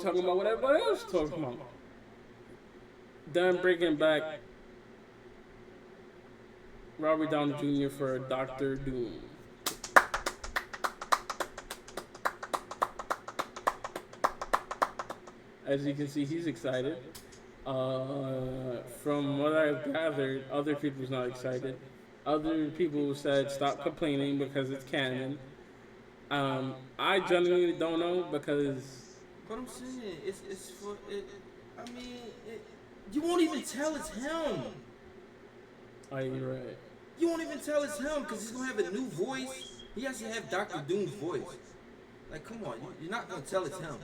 talking about what everybody else is talking about. Then bringing back Robert Downey Jr. for Doctor Doom. As you can see, he's excited. From what I've gathered, other people's not excited. Other people said stop complaining because it's canon. I genuinely don't know because. But I'm saying it's for it. I mean, you won't even tell it's him. Oh, you're right. You won't even tell it's him because he's gonna have a new voice. He has to have Doctor Doom's voice. Like, come on, you're not gonna tell it's him.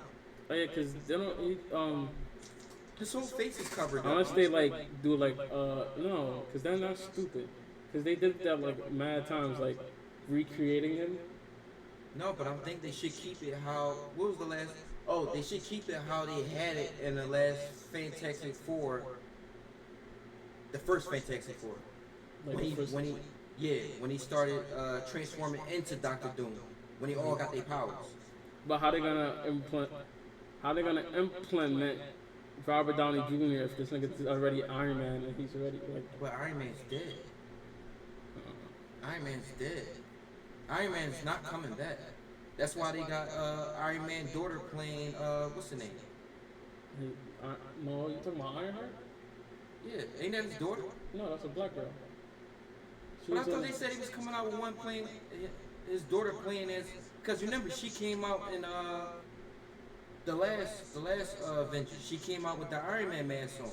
Oh yeah, because they don't. His whole face is covered. Unless they like do like no, because they're not stupid. Because they did that like mad times, like recreating him. No, but I think they should keep it how. What was the last? Oh, they should keep it how they had it in the last Fantastic Four. The first Fantastic Four. Like when he started transforming into Doctor Doom, when they all got their powers. But how they gonna implement Robert Downey Jr. if this nigga's already Iron Man and he's already like? But Iron Man's dead. Iron Man's dead. Iron Man's not coming back. That's why they got Iron Man's daughter playing what's her name? No, you talking about Ironheart? Yeah, ain't that his daughter? No, that's a black girl. But I thought they said he was coming out with one playing his daughter playing as, because remember she came out in the last Avengers. She came out with the Iron Man mask on.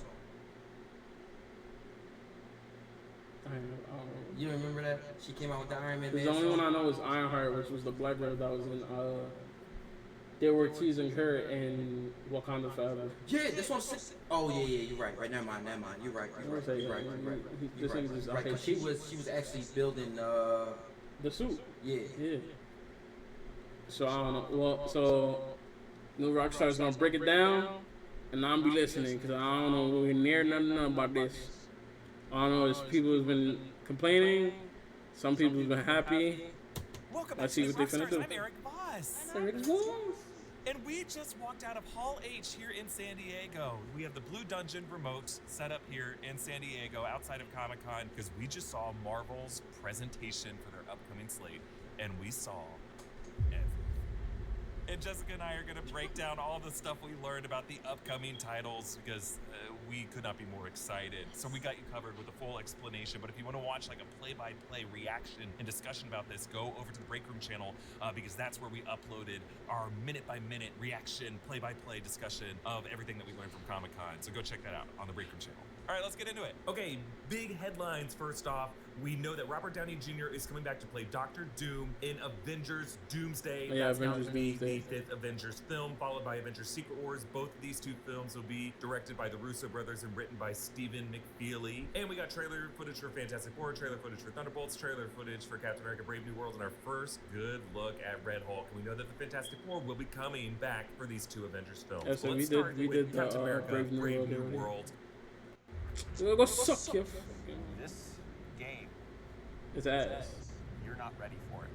I don't know. You remember that? She came out with the Iron Man mask The on. only one I know is Ironheart, which was the black girl that was in. They were teasing her in Wakanda Forever. Yeah, that's what I'm saying. Oh yeah, you're right. Never mind. You're right. Right. Because she was actually building the suit. Yeah. So I don't know. Well, so New Rockstar's gonna break it down, and I'll be listening because I don't know really near nothing about this. I don't know. There's people who've been complaining. Some people have been happy. Welcome Let's back see to what they finna do. I'm Eric Voss. Eric Voss. And we just walked out of Hall H here in San Diego. We have the Blue Dungeon remote set up here in San Diego outside of Comic-Con because we just saw Marvel's presentation for their upcoming slate, and we saw everything. And Jessica and I are going to break down all the stuff we learned about the upcoming titles because we could not be more excited. So we got you covered with a full explanation. But if you want to watch like a play-by-play reaction and discussion about this, go over to the Break Room channel because that's where we uploaded our minute-by-minute reaction, play-by-play discussion of everything that we learned from Comic-Con. So go check that out on the Break Room channel. All right, let's get into it. Okay, big headlines first off. We know that Robert Downey Jr. is coming back to play Doctor Doom in Avengers Doomsday. Yeah, That's Avengers going to be Doomsday. the fifth Avengers film, followed by Avengers Secret Wars. Both of these two films will be directed by the Russo brothers and written by Stephen McFeely. And we got trailer footage for Fantastic Four, trailer footage for Thunderbolts, trailer footage for Captain America Brave New World, and our first good look at Red Hulk. And we know that the Fantastic Four will be coming back for these two Avengers films. Yeah, so let's we start did with the Captain America Brave New World already. World. Go suck your. This game, It's ass. you're not ready for it.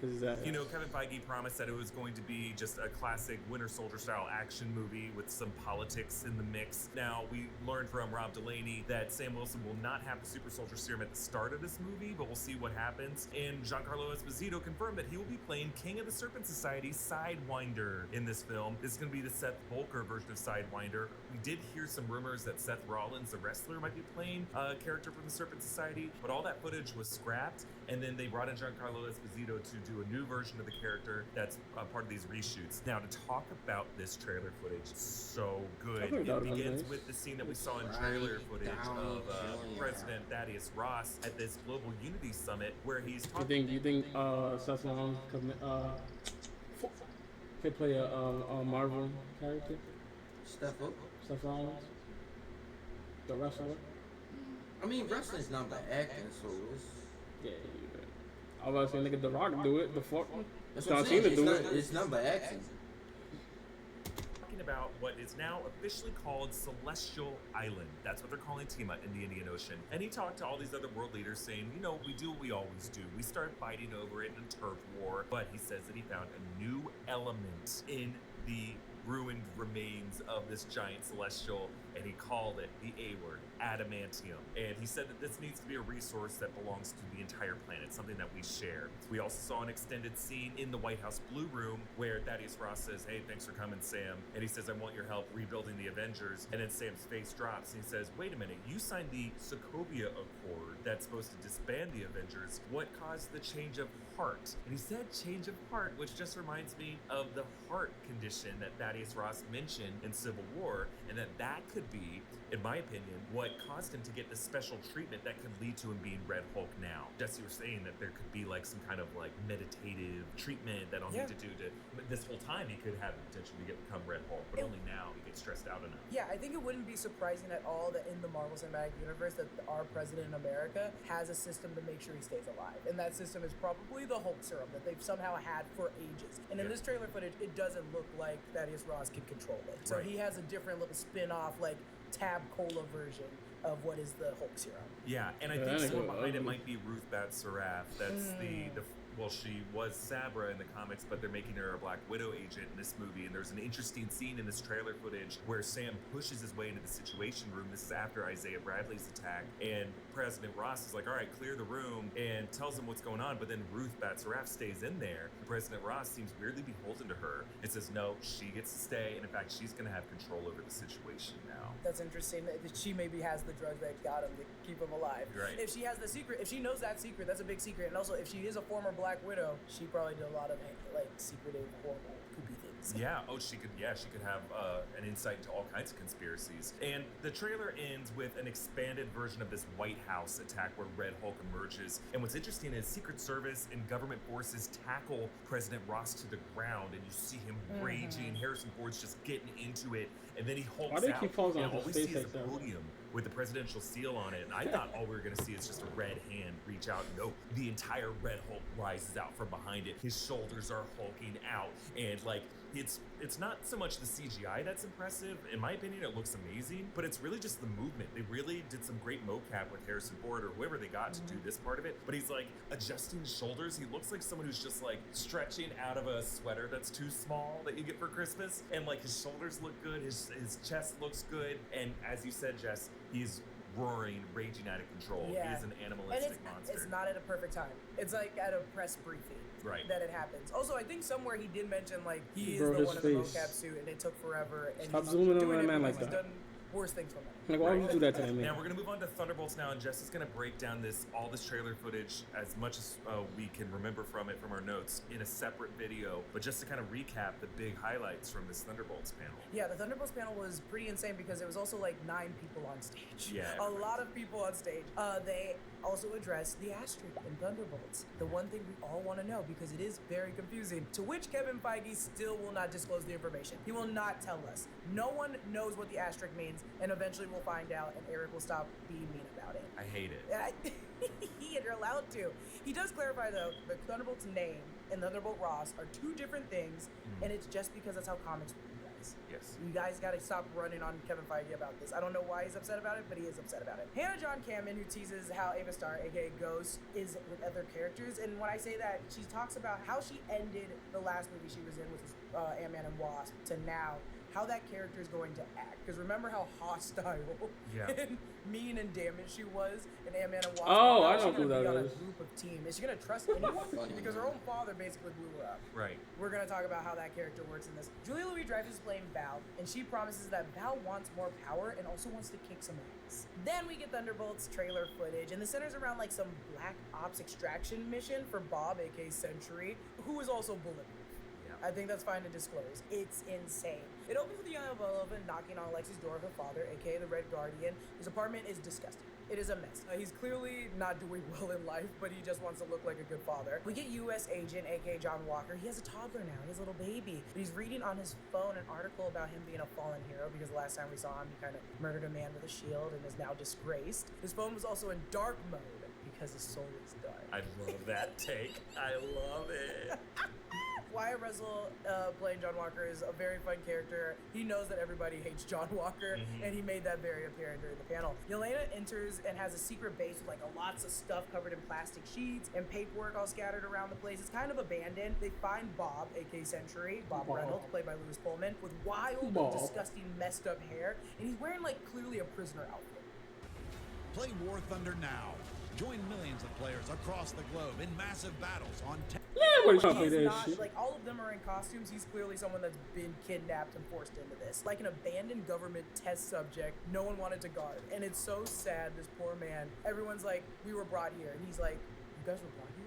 It's ass. You know, Kevin Feige promised that it was going to be just a classic Winter Soldier style action movie with some politics in the mix. Now, we learned from Rob Delaney that Sam Wilson will not have the Super Soldier Serum at the start of this movie, but we'll see what happens. And Giancarlo Esposito confirmed that he will be playing King of the Serpent Society, Sidewinder, in this film. This is going to be the Seth Bulker version of Sidewinder. We did hear some rumors that Seth Rollins, the wrestler, might be playing a character from the Serpent Society, but all that footage was scrapped, and then they brought in Giancarlo Esposito to do a new version of the character that's part of these reshoots. Now, to talk about this trailer footage, so good. It begins with the scene that we saw in trailer footage of President Thaddeus Ross at this Global Unity Summit, where he's talking. You think Seth Rollins could play a Marvel character? Steph Rollins, the wrestler. I mean, wrestling's not about acting, so it's. Yeah, I was about to say, nigga, The Rock do it. The fuck? That's what I'm John saying. Cena do it. It's not about acting. Talking about what is now officially called Celestial Island. That's what they're calling Tima in the Indian Ocean. And he talked to all these other world leaders saying, you know, we do what we always do. We start fighting over it in a turf war. But he says that he found a new element in the ruined remains of this giant celestial, and he called it the A word, adamantium. And he said that this needs to be a resource that belongs to the entire planet, something that we share. We also saw an extended scene in the White House Blue Room where Thaddeus Ross says, hey, thanks for coming, Sam. And he says, I want your help rebuilding the Avengers. And then Sam's face drops and he says, wait a minute, you signed the Sokovia Accord that's supposed to disband the Avengers. What caused the change of heart? And he said change of heart, which just reminds me of the heart condition that Thaddeus Ross mentioned in Civil War, and that could be, in my opinion, what caused him to get this special treatment that could lead to him being Red Hulk now. Jesse was saying that there could be like some kind of like meditative treatment that I'll need to do to, this whole time he could have the potential to become Red Hulk, but only now he gets stressed out enough. Yeah, I think it wouldn't be surprising at all that in the Marvel Cinematic Universe that our president in America has a system to make sure he stays alive. And that system is probably the Hulk serum that they've somehow had for ages. And in this trailer footage, it doesn't look like Thaddeus Ross can control it. So he has a different little spin-off, like Tab Cola version of what is the Hulk serum. Yeah, and I think someone behind it might be Ruth Bat-Saraf. That's well, she was Sabra in the comics, but they're making her a Black Widow agent in this movie. And there's an interesting scene in this trailer footage where Sam pushes his way into the Situation Room. This is after Isaiah Bradley's attack. And President Ross is like, all right, clear the room, and tells him what's going on. But then Ruth Bat-Saraf stays in there. President Ross seems weirdly beholden to her and says, no, she gets to stay. And in fact, she's going to have control over the situation now. That's interesting that she maybe has the drugs that got him to keep him alive. Right. If she has the secret, if she knows that secret, that's a big secret. And also, if she is a former Black Widow, she probably did a lot of like secretive, horrible, poopy things. Yeah. Oh, she could have an insight into all kinds of conspiracies. And the trailer ends with an expanded version of this White House attack where Red Hulk emerges. And what's interesting is Secret Service and government forces tackle President Ross to the ground, and you see him raging. Harrison Ford's just getting into it, and then he hulks Why do out. he keep falling and on all we his see face is like a that? podium with the presidential seal on it, and I thought all we were going to see is just a red hand reach out. No, the entire Red Hulk rises out from behind it. His shoulders are hulking out, and like it's not so much the CGI that's impressive. In my opinion, it looks amazing, but it's really just the movement. They really did some great mocap with Harrison Ford or whoever they got to do this part of it. But he's like adjusting his shoulders. He looks like someone who's just like stretching out of a sweater that's too small that you get for Christmas, and like his shoulders look good, his chest looks good, and as you said, Jess, he's roaring, raging out of control. He is an animalistic monster. It's not at a perfect time. It's like at a press briefing that it happens. Also, I think somewhere he did mention like he is the one in the mocap suit and it took forever. And Stop zooming in on that man like he's that. done worse things from him. Like, why would you do that to him, man? Now we're gonna move on to Thunderbolts now, and Jess is gonna break down all this trailer footage as much as we can remember from our notes in a separate video. But just to kind of recap the big highlights from this Thunderbolts panel. Yeah, the Thunderbolts panel was pretty insane because it was also like 9 people on stage. Yeah, a lot of people on stage. They also addressed the asterisk in Thunderbolts. The one thing we all want to know because it is very confusing. To which Kevin Feige still will not disclose the information. He will not tell us. No one knows what the asterisk means, and eventually we'll find out, and Eric will stop being mean about it. I hate it. You're allowed to. He does clarify though, the Thunderbolt's name and Thunderbolt Ross are 2 different things, and it's just because that's how comics work. Yes. You guys gotta stop running on Kevin Feige about this. I don't know why he's upset about it, but he is upset about it. Hannah John Kamen, who teases how Ava Starr, aka Ghost, is with other characters, and when I say that, she talks about how she ended the last movie she was in, which was Ant-Man and Wasp, to now, how that character is going to act. Because remember how hostile and mean and damaged she was in Ant-Man and Wasp? Oh, I know who that on is. a group of team. Is she gonna trust anyone? Because her own father basically blew her up. Right. We're gonna talk about how that character works in this. Julia Louis-Dreyfus is playing Val, and she promises that Val wants more power and also wants to kick some ass. Then we get Thunderbolts trailer footage, and the centers around like some Black Ops extraction mission for Bob, aka Century, who is also bulletproof. I think that's fine to disclose. It's insane. It opens with the young Eleven knocking on Alexei's door of her father, aka the Red Guardian. His apartment is disgusting. It is a mess. He's clearly not doing well in life, but he just wants to look like a good father. We get U.S. agent, aka John Walker. He has a toddler now. He has a little baby. But he's reading on his phone an article about him being a fallen hero because the last time we saw him, he kind of murdered a man with a shield and is now disgraced. His phone was also in dark mode because his soul is dark. I love that take. I love it. Wyatt Russell playing John Walker is a very fun character. He knows that everybody hates John Walker, and he made that very apparent during the panel. Yelena enters and has a secret base with like lots of stuff covered in plastic sheets and paperwork all scattered around the place. It's kind of abandoned. They find Bob, aka Century, Bob Reynolds, played by Louis Pullman, with wild, disgusting, messed up hair, and he's wearing like clearly a prisoner outfit. Play War Thunder now. Join millions of players across the globe in massive battles on Everybody's trying to play He's that not, shit. like, all of them are in costumes. He's clearly someone that's been kidnapped and forced into this. Like an abandoned government test subject no one wanted to guard. And it's so sad, this poor man. Everyone's like, we were brought here. And he's like, you guys were brought here?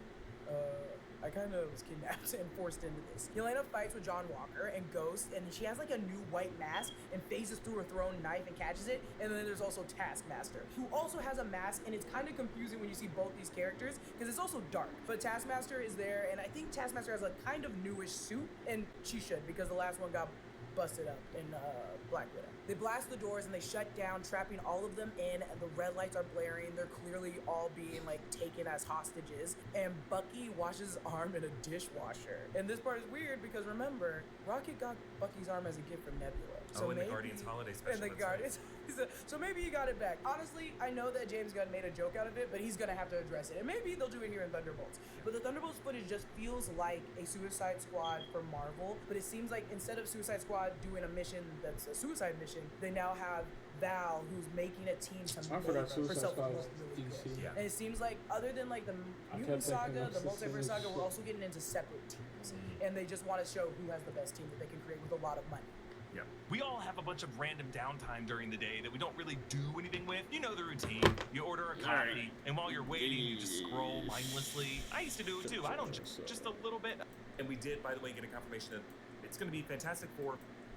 I kind of was kidnapped and forced into this. Yelena fights with John Walker and Ghost, and she has like a new white mask and phases through her thrown knife and catches it. And then there's also Taskmaster, who also has a mask, and it's kind of confusing when you see both these characters because it's also dark. But Taskmaster is there, and I think Taskmaster has a kind of newish suit, and she should because the last one got busted up in Black Widow. They blast the doors and they shut down, trapping all of them in, and the red lights are blaring. They're clearly all being like taken as hostages, and Bucky washes his arm in a dishwasher. And this part is weird because remember, Rocket got Bucky's arm as a gift from Nebula. So in the maybe, Guardians holiday special. And the that's Guardians. So maybe he got it back. Honestly, I know that James Gunn made a joke out of it, but he's gonna have to address it. And maybe they'll do it here in Thunderbolts. But the Thunderbolts footage just feels like a Suicide Squad for Marvel. But it seems like instead of Suicide Squad doing a mission that's a suicide mission, they now have Val, who's making a team to I forgot Suicide herself Squad look was really DC. good. Yeah. And it seems like other than like the Mutant kept thinking Saga, of the Sisters Multiverse and Saga, shit. we're also getting into separate teams. And they just want to show who has the best team that they can create with a lot of money. Yep. We all have a bunch of random downtime during the day that we don't really do anything with. You know the routine. You order a coffee, and while you're waiting, you just scroll mindlessly. I used to do it too. I don't just a little bit. And we did, by the way, get a confirmation that it's going to be Fantastic Four.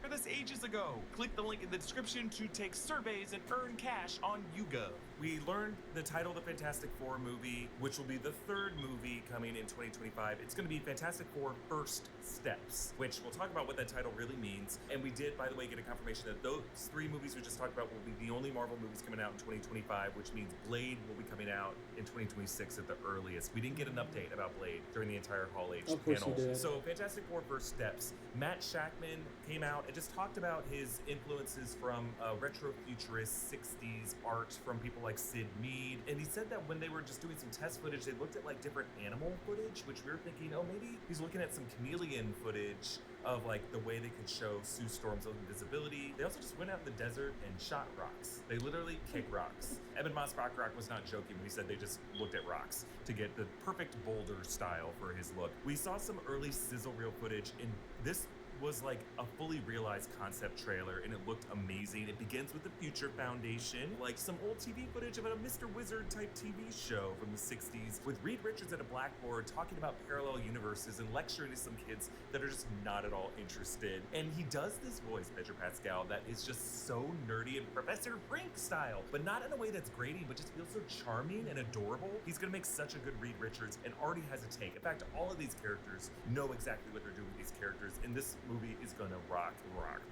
This ages ago. Click the link in the description to take surveys and earn cash on YouGov. We learned the title of the Fantastic Four movie, which will be the third movie coming in 2025. It's going to be Fantastic Four First Steps, which we'll talk about what that title really means. And we did, by the way, get a confirmation that those three movies we just talked about will be the only Marvel movies coming out in 2025, which means Blade will be coming out in 2026 at the earliest. We didn't get an update about Blade during the entire Hall H Of course panel. we did. So Fantastic Four First Steps. Matt Shackman came out and just talked about his influences from retro futurist 60s art from people like Sid Mead. And he said that when they were just doing some test footage, they looked at like different animal footage, which we were thinking, oh, maybe he's looking at some chameleon footage of like the way they could show Sue Storm's invisibility. They also just went out in the desert and shot rocks. They literally kick rocks. Evan Moss Bachrach was not joking when he said they just looked at rocks to get the perfect boulder style for his look. We saw some early sizzle reel footage, and this was like a fully realized concept trailer, and it looked amazing. It begins with the Future Foundation, like some old TV footage of a Mr. Wizard type TV show from the 60s, with Reed Richards at a blackboard talking about parallel universes and lecturing to some kids that are just not at all interested. And he does this voice, Pedro Pascal, that is just so nerdy and Professor Frink style, but not in a way that's grating, but just feels so charming and adorable. He's gonna make such a good Reed Richards and already has a take. In fact, all of these characters know exactly what they're doing with these characters, and this movie is gonna rock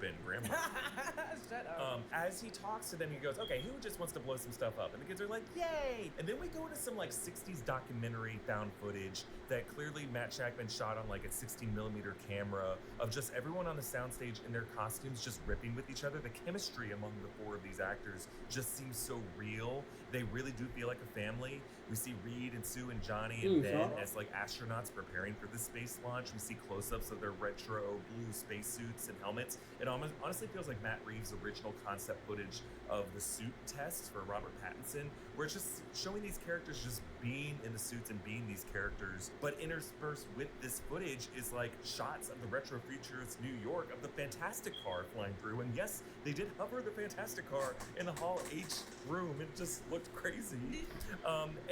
Ben Grimm. Shut up. As he talks to them, he goes, okay, who just wants to blow some stuff up? And the kids are like, yay! And then we go into some like 60s documentary found footage that clearly Matt Shackman shot on like a 16mm camera of just everyone on the soundstage in their costumes just ripping with each other. The chemistry among the four of these actors just seems so real. They really do feel like a family. We see Reed and Sue and Johnny and Ben as like astronauts preparing for the space launch. We see close-ups of their retro blue spacesuits and helmets. It honestly feels like Matt Reeves' original concept footage of the suit test for Robert Pattinson, where it's just showing these characters just being in the suits and being these characters. But interspersed with this footage is like shots of the retro futurist New York of the Fantastic Car flying through. And yes, they did hover the Fantastic Car in the Hall H room. It just looked crazy.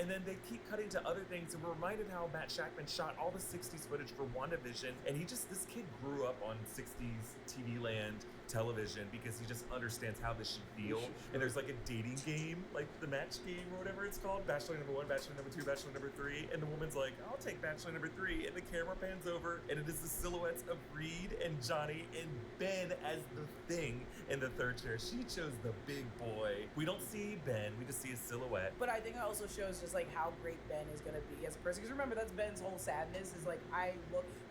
And then they keep cutting to other things, and we're reminded how Matt Shackman shot all the 60s footage for WandaVision, and this kid grew up on 60s TV land television because he just understands how this should feel. And there's like a dating game, like the match game or whatever it's called, Bachelor number 1, Bachelor number 2, Bachelor number 3, and the woman's like, I'll take Bachelor number 3, and the camera pans over, and it is the silhouettes of Reed and Johnny and Ben as the thing in the third chair. She chose the big boy. We don't see Ben, we just see his silhouette. But I think it also shows just like how great Ben is gonna be as a person. Because remember, that's Ben's whole sadness is like,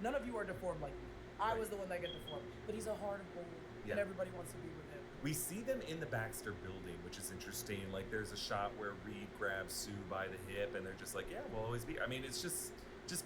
none of you are deformed like me. I was the one that got deformed. But he's a heart of gold, and everybody wants to be with him. We see them in the Baxter building, which is interesting. Like, there's a shot where Reed grabs Sue by the hip, and they're just like, yeah, we'll always be. I mean, it's just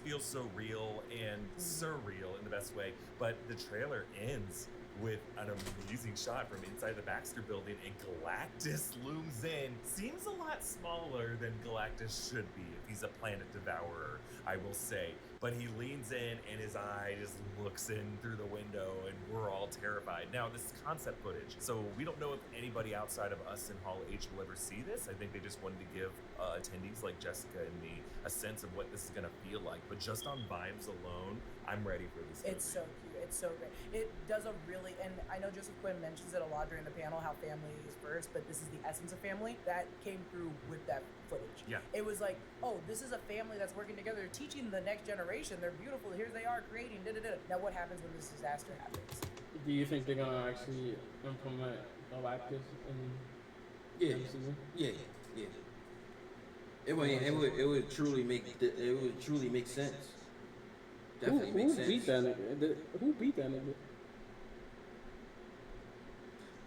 feels so real and surreal in the best way. But the trailer ends with an amazing shot from inside the Baxter building, and Galactus looms in. Seems a lot smaller than Galactus should be if he's a planet devourer, I will say. But he leans in and his eye just looks in through the window, and we're all terrified. Now, this is concept footage, so we don't know if anybody outside of us in Hall H will ever see this. I think they just wanted to give attendees like Jessica and me a sense of what this is going to feel like. But just on vibes alone, I'm ready for this movie. It's so cute. It's so great. It does a really, and I know Joseph Quinn mentions it a lot during the panel, how family is first, but this is the essence of family. That came through with that footage. Yeah. It was like, oh, this is a family that's working together, teaching the next generation. They're beautiful. Here they are creating. Now, what happens when this disaster happens? Do you think they're gonna actually implement Galactus in MCU? Yeah. It would truly make sense. Definitely makes sense. Who beat that nigga? Who beat that nigga?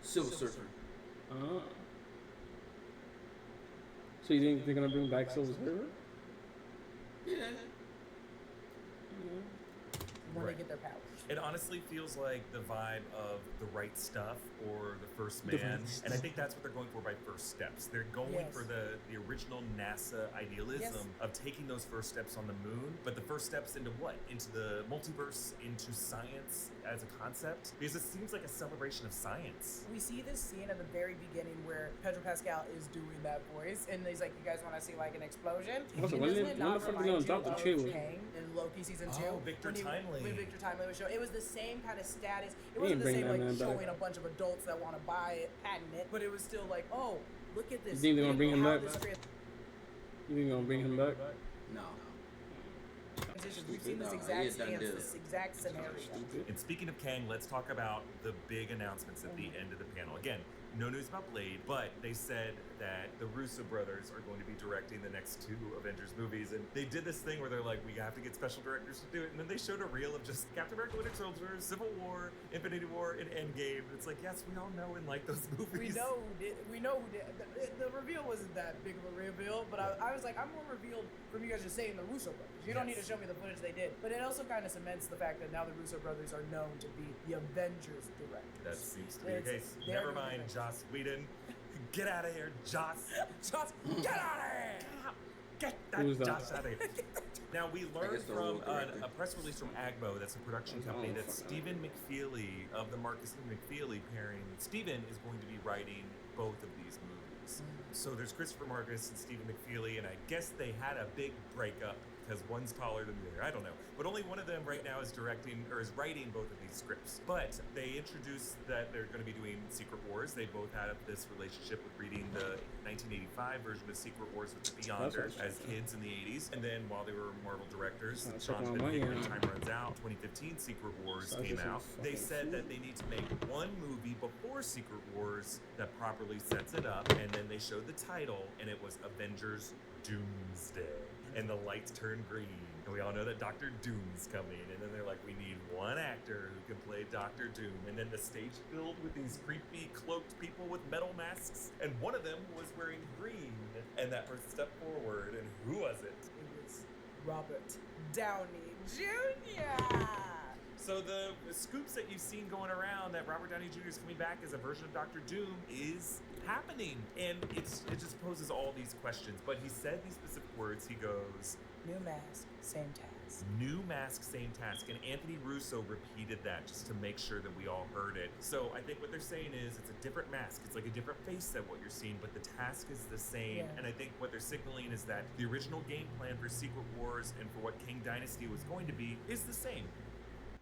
Silver Surfer. So you think they're gonna bring back Silver Surfer? Yeah. When they get their powers. It honestly feels like the vibe of The Right Stuff or The First Man, and I think that's what they're going for by first steps. They're going for the original NASA idealism of taking those first steps on the moon, but the first steps into what? Into the multiverse, into science as a concept? Because it seems like a celebration of science. We see this scene at the very beginning where Pedro Pascal is doing that voice, and he's like, you guys want to see like an explosion? Also, And when doesn't the it not fuck remind they gonna you drop the of chill? Kang in Loki season 2? Oh, Victor Timely. When Victor Timely was showing, it was the same kind of status. It We wasn't ain't the bring same that like man back. showing a bunch of adults that want to buy it, patent it, but it was still like, oh, look at this. You think they're gonna bring him How back? this You think they're gonna bring him back? No. transitions. We've seen this No, exact he has done stance, this. this exact scenario. And speaking of Kang, let's talk about the big announcements at the end of the panel. Again, no news about Blade, but they said that the Russo brothers are going to be directing the next 2 Avengers movies. And they did this thing where they're like, we have to get special directors to do it. And then they showed a reel of just Captain America, Winter Soldier, Civil War, Infinity War, and Endgame. It's like, yes, we all know and like those movies. We know who did. We know who did. The reveal wasn't that big of a reveal, but I was like, I'm more revealed from you guys just saying the Russo brothers. You don't need to show me the footage they did. But it also kind of cements the fact that now the Russo brothers are known to be the Avengers directors. That seems to be the case. They're Never the mind, directors. Joss Whedon. Get out of here, Joss. Joss, get out of here! Get Who's that that? Joss out of here. Now, we learned guess the from whole director. a press release from Agbo, that's a production company, that Stephen McFeely of the Marcus and McFeely pairing, Stephen is going to be writing both of these movies. So there's Christopher Marcus and Stephen McFeely, and I guess they had a big breakup because one's taller than the other. I don't know. But only one of them right now is directing or is writing both of these scripts. But they introduced that they're going to be doing Secret Wars. They both had this relationship with reading the 1985 version of Secret Wars with the Beyonders as kids in the 80s. And then while they were Marvel directors, Sean's been here, time runs out. 2015 Secret Wars came out. They said that they need to make one movie before Secret Wars that properly sets it up. And then they showed the title, and it was Avengers Doomsday. And the lights turn green, and we all know that Doctor Doom's coming. And then they're like, we need one actor who can play Doctor Doom. And then the stage filled with these creepy cloaked people with metal masks, and one of them was wearing green. And that person stepped forward, and who was it? It was Robert Downey Jr. So the scoops that you've seen going around that Robert Downey Jr. is coming back as a version of Doctor Doom is happening. And it just poses all these questions. But he said these specific words. He goes, New mask, same task. new mask, same task. And Anthony Russo repeated that just to make sure that we all heard it. So I think what they're saying is it's a different mask. It's like a different face than what you're seeing, but the task is the same. Yeah. And I think what they're signaling is that the original game plan for Secret Wars and for what King Dynasty was going to be is the same.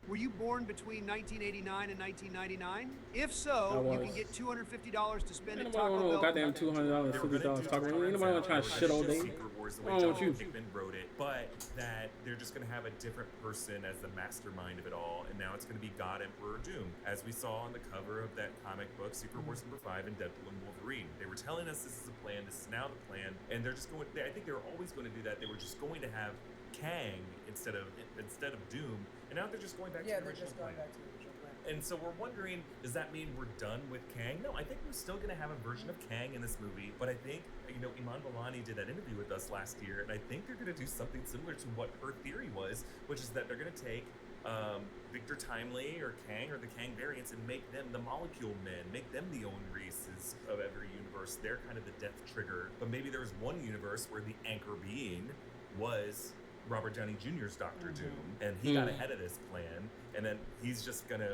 Were you born between 1989 and 1999? If so, you can get $250 to spend at Ain't nobody Taco want no Bell. goddamn $200, They were $50 gonna do Taco Bell. Ain't turns nobody want to try out, to like shit all just day. Secret Wars the way What's wrong with Jonathan you? Hickman wrote it, but that they're just gonna have a different person as the mastermind of it all, and now it's gonna be God Emperor Doom, as we saw on the cover of that comic book, Secret Wars #5 in Deadpool and Wolverine. They were telling us this is a plan, this is now the plan, and they're just going. I think they were always going to do that. They were just going to have Kang instead of Doom, and now they're just going back to the they're original just going plan. back to the original plan. And so we're wondering, does that mean we're done with Kang? No, I think we're still going to have a version of Kang in this movie, but I think, Iman Vellani did that interview with us last year, and I think they're going to do something similar to what her theory was, which is that they're going to take Victor Timely or Kang or the Kang variants and make them the Molecule Men, make them the Owen Reeses of every universe. They're kind of the death trigger, but maybe there was one universe where the anchor being was Robert Downey Jr.'s Doctor Doom, and he got ahead of this plan, and then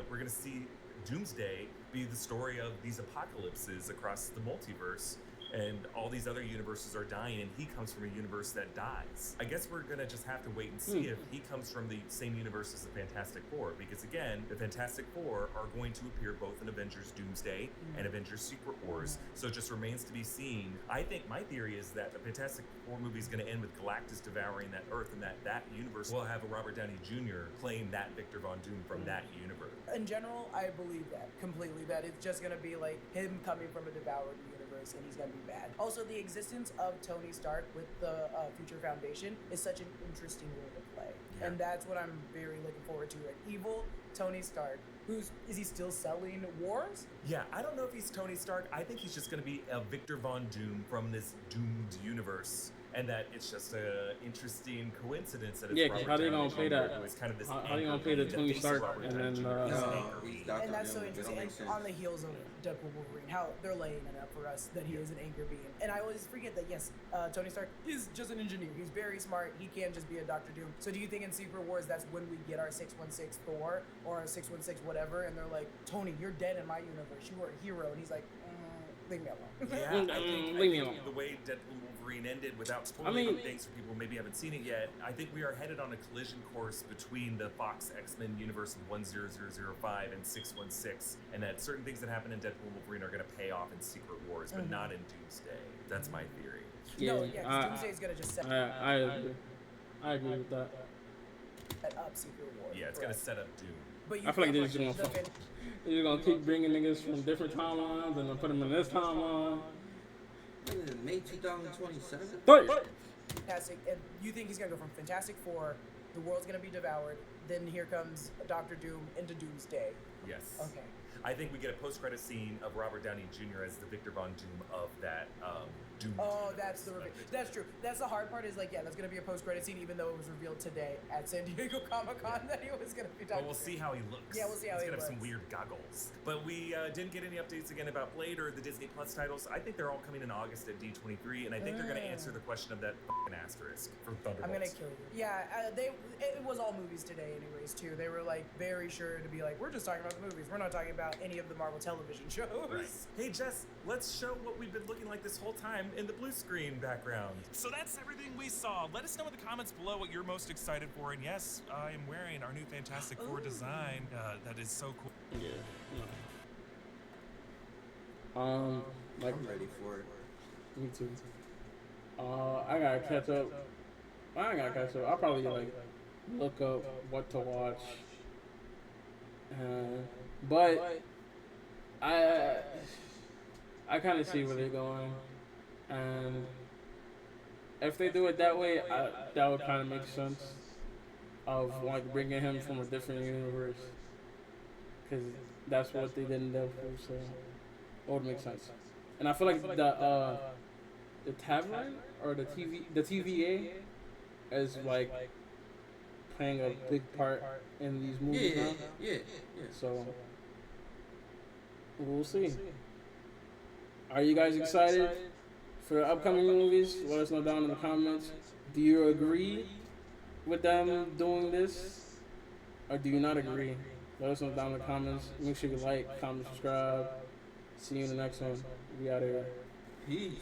we're gonna see Doomsday be the story of these apocalypses across the multiverse, and all these other universes are dying, and he comes from a universe that dies. I guess we're gonna just have to wait and see if he comes from the same universe as the Fantastic Four, because again, the Fantastic Four are going to appear both in Avengers Doomsday and Avengers Secret Wars, so it just remains to be seen. I think my theory is that the Fantastic Four movie is gonna end with Galactus devouring that Earth, and that universe will have a Robert Downey Jr. playing that Victor Von Doom from that universe. In general, I believe that completely, that it's just gonna be like him coming from a devoured universe, and he's gonna be bad. Also, the existence of Tony Stark with the Future Foundation is such an interesting role to play, and that's what I'm very looking forward to. An evil Tony Stark, is he still selling wars? Yeah, I don't know if he's Tony Stark. I think he's just going to be a Victor Von Doom from this doomed universe, and that it's just a interesting coincidence that it's Yeah, 'cause Robert how they Downey gonna play Jr. that? who is kind of this How they anchor gonna play the being that Tony faces Stark Robert and Downey then, Jr. He's an anchor he's being. Dr. And that's so Doom. It don't interesting. make And sense. on the heels of Deadpool Wolverine, how they're laying it up for us that he is an anchor being. And I always forget that, yes, Tony Stark is just an engineer. He's very smart. He can't just be a Doctor Doom. So do you think in Secret Wars that's when we get our 616 Thor or our 616 whatever, and they're like, Tony, you're dead in my universe. You were a hero. And he's like, leave me alone. Yeah, I think leave me alone. the way Deadpool and Wolverine ended, without spoiling things for people who maybe haven't seen it yet, I think we are headed on a collision course between the Fox X-Men universe of 10005 and 616, and that certain things that happen in Deadpool and Wolverine are going to pay off in Secret Wars, but not in Doomsday. That's my theory. No, yeah, because Doomsday's going to just set I agree with that. up Secret Wars. Yeah, it's going to set up Doom. But you I feel like think they're just gonna the fuck. They're gonna keep bringing niggas from different timelines and then put them in this timeline. May 2027? Fantastic, and you think he's gonna go from Fantastic Four, the world's gonna be devoured, then here comes Doctor Doom into Doomsday. Yes. Okay. I think we get a post-credit scene of Robert Downey Jr. as the Victor Von Doom of that Doom. Oh, that's the reveal. That's true. That's the hard part. Is like, yeah, that's gonna be a post-credit scene, even though it was revealed today at San Diego Comic-Con that he was gonna be. But we'll see how he looks. Yeah, we'll see how He's he gonna have some looks. weird goggles. But we didn't get any updates again about Blade or the Disney Plus titles. I think they're all coming in August at D23, and I think they're gonna answer the question of that f***ing asterisk from Thunderbolts. I'm gonna kill you. Yeah, it was all movies today, anyways. Too. They were like very sure to be like, we're just talking about the movies. We're not talking about any of the Marvel television shows. Right. Hey Jess, let's show what we've been looking like this whole time in the blue screen background. So that's everything we saw. Let us know in the comments below what you're most excited for. And yes, I am wearing our new Fantastic Four design. That is so cool. Yeah. Like I'm ready for it. me too. I gotta catch up. I ain't gotta catch up. I'll probably like look up what to watch. But I kind of see where they're going, and if they do it that way, that would kind of make sense. Of like bringing him from a different universe, because that's what they did in Deadpool, so it would make sense. And I feel like the tavern or the TVA is like playing a big part in these movies now. Yeah. So we'll see. Are you guys excited for the upcoming movies? Let us know down in the comments. Do you agree with them doing this, or do you not agree? Let us know down in the comments. Make sure you like, comment, subscribe. See you in the next one. We out of here. Peace.